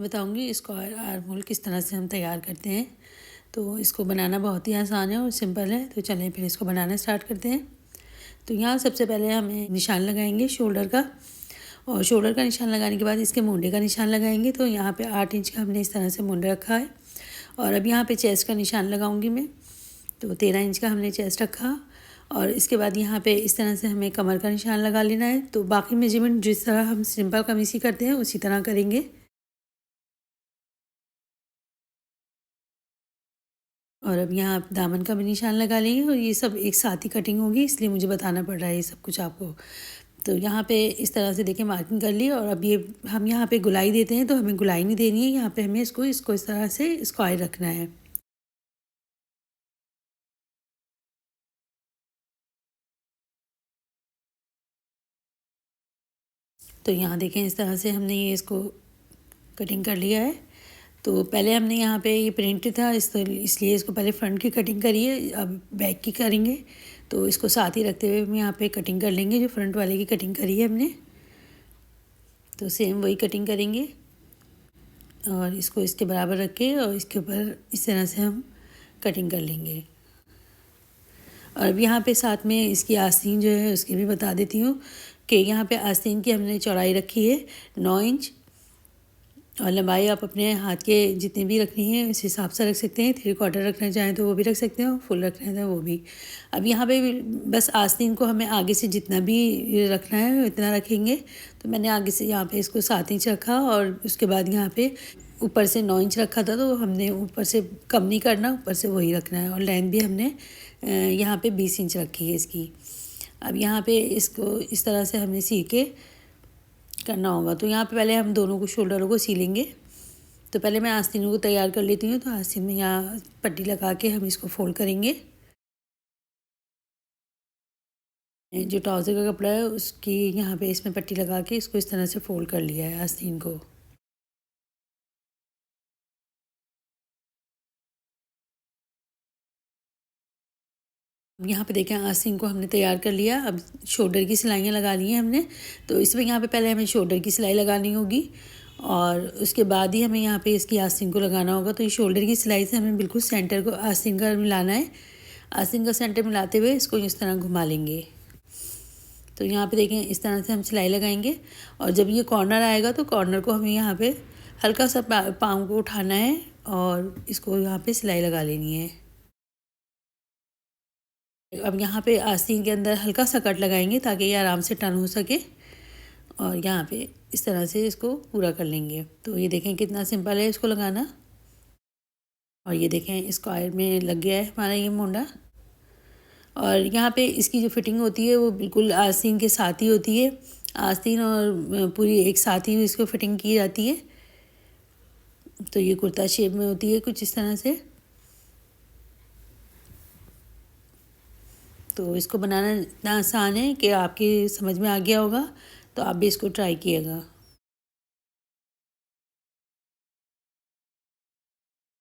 बताऊंगी square arm hole किस तरह से हम तैयार करते हैं। तो इसको बनाना बहुत ही आसान है और सिंपल है। तो चलें फिर इसको बनाना स्टार्ट करते हैं। तो यहाँ सबसे पहले हमें निशान लगाएंगे शोल्डर का, और शोल्डर का निशान लगाने के बाद इसके मुंडे का निशान लगाएंगे। तो यहाँ पे 8 इंच का हमने इस तरह से मुंडा रखा है। और अब यहाँ पे चेस्ट का निशान लगाऊंगी मैं। तो 13 इंच का हमने चेस्ट रखा, और इसके बाद यहाँ पे इस तरह से हमें कमर का निशान लगा लेना है। तो बाकी मेजरमेंट जिस तरह हम सिंपल कमीज की करते हैं उसी तरह करेंगे। और अब यहाँ आप दामन का भी निशान लगा लेंगे, और ये सब एक साथ ही कटिंग होगी, इसलिए मुझे बताना पड़ रहा है ये सब कुछ आपको। तो यहाँ पे इस तरह से देखिए मार्किंग कर ली। और अब ये हम यहाँ पे गुलाई देते हैं, तो हमें गुलाई नहीं देनी है। यहाँ पे हमें इसको इस तरह से स्क्वायर रखना है। तो यहाँ देखें इस तरह से हमने ये इसको कटिंग कर लिया है। तो पहले हमने यहाँ पे ये प्रिंट था इसलिए इसको पहले फ्रंट की कटिंग करी है, अब बैक की करेंगे। तो इसको साथ ही रखते हुए हम यहाँ पे कटिंग कर लेंगे जो फ्रंट वाले की कटिंग करी है हमने। तो सेम वही कटिंग करेंगे, और इसको इसके बराबर रख के और इसके ऊपर इस तरह से हम कटिंग कर लेंगे। और अब यहाँ पे साथ में इसकी आस्तीन जो है उसकी भी बता देती हूँ कि यहाँ पे आस्तीन की हमने चौड़ाई रखी है 9 इंच, और लंबाई आप अपने हाथ के जितनी भी रखनी है उस हिसाब से रख सकते हैं। 3/4 रखना चाहें तो वो भी रख सकते हैं, और फुल रखना है तो वो भी। अब यहाँ पे बस आस्तीन को हमें आगे से जितना भी रखना है उतना रखेंगे। तो मैंने आगे से यहाँ पे इसको 7 इंच रखा, और उसके बाद यहाँ पे ऊपर से 9 इंच रखा था। तो हमने ऊपर से कम नहीं करना, ऊपर से वही रखना है। और लेंथ भी हमने यहाँ पे 20 इंच रखी है इसकी। अब यहाँ पे इसको इस तरह से हमें सी के करना होगा। तो यहाँ पे पहले हम दोनों को शोल्डरों को सीलेंगे। तो पहले मैं आस्तीनों को तैयार कर लेती हूँ। तो आस्तीन में यहाँ पट्टी लगा के हम इसको फोल्ड करेंगे। जो ट्राउज़र का कपड़ा है उसकी यहाँ पे इसमें पट्टी लगा के इसको इस तरह से फोल्ड कर लिया है आस्तीन को। यहाँ पे देखें आस्तीन को हमने तैयार कर लिया। अब शोल्डर की सिलाइयाँ लगा ली हैं हमने। तो इसमें यहाँ पे पहले हमें शोल्डर की सिलाई लगानी होगी, और उसके बाद ही हमें यहाँ पे इसकी आस्तीन को लगाना होगा। तो ये शोल्डर की सिलाई से हमें बिल्कुल सेंटर को आस्तीन का मिलाना है। आस्तीन का सेंटर मिलाते हुए इसको इस तरह घुमा लेंगे। तो यहाँ पे देखें इस तरह से हम सिलाई लगाएंगे, और जब ये कॉर्नर आएगा तो कॉर्नर को हमें यहाँ पे हल्का सा पाँव को उठाना है, और इसको यहाँ पे सिलाई लगा लेनी है। अब यहाँ पे आस्तीन के अंदर हल्का सा कट लगाएंगे ताकि ये आराम से टर्न हो सके, और यहाँ पे इस तरह से इसको पूरा कर लेंगे। तो ये देखें कितना सिंपल है इसको लगाना। और ये देखें स्क्वायर में लग गया है हमारा ये मोंडा। और यहाँ पे इसकी जो फिटिंग होती है वो बिल्कुल आस्तीन के साथ ही होती है। आस्तीन और पूरी एक साथ ही इसको फिटिंग की जाती है। तो ये कुर्ता शेप में होती है कुछ इस तरह से। तो इसको बनाना इतना आसान है कि आपकी समझ में आ गया होगा, तो आप भी इसको ट्राई कीजिएगा।